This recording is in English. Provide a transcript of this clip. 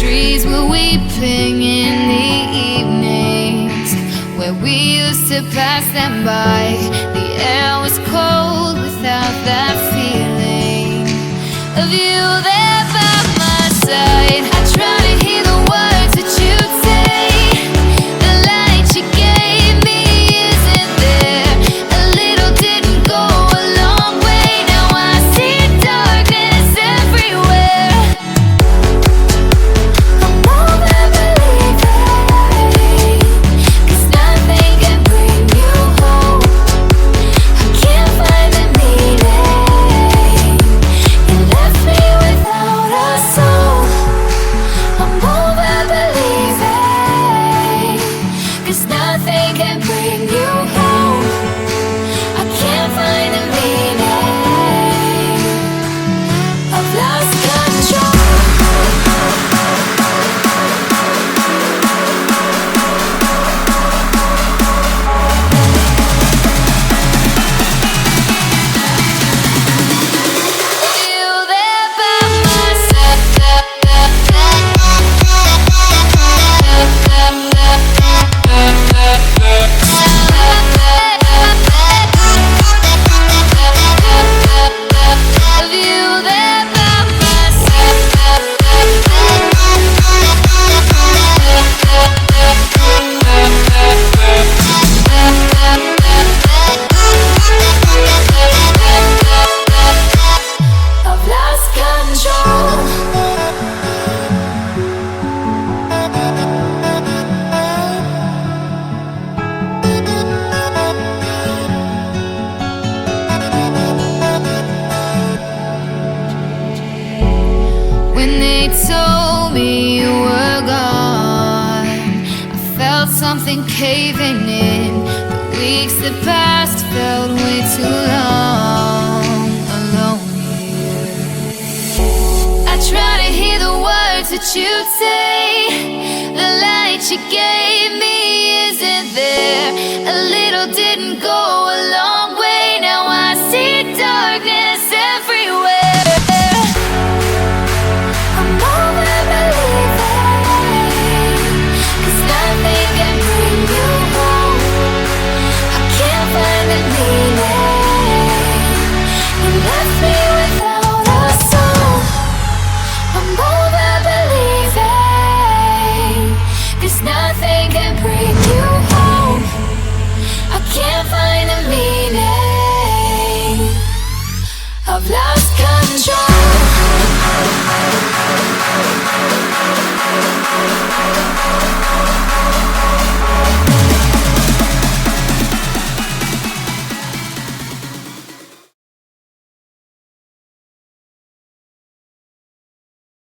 trees were weeping in the evenings, where we used to pass them by. The air was cold without that feeling of you there by my side. I try to hear the words that you'd say. The light you gave me isn't there. A little didn't go a long way. Now I see darkness everywhere. I'm over believing, 'cause nothing can bring you home. I can't find the meaning. You left me without a soul. I'm over believing, 'cause nothing can bring you home. I can't find the meaning. I've lost control. You there by my side. Of you there by my side. I've lost control. When they told me you were gone, I felt something caving in. The weeks that passed felt way too long alone here. I try to hear the words that you'd say. The light you gave me isn't there. A little didn't go along.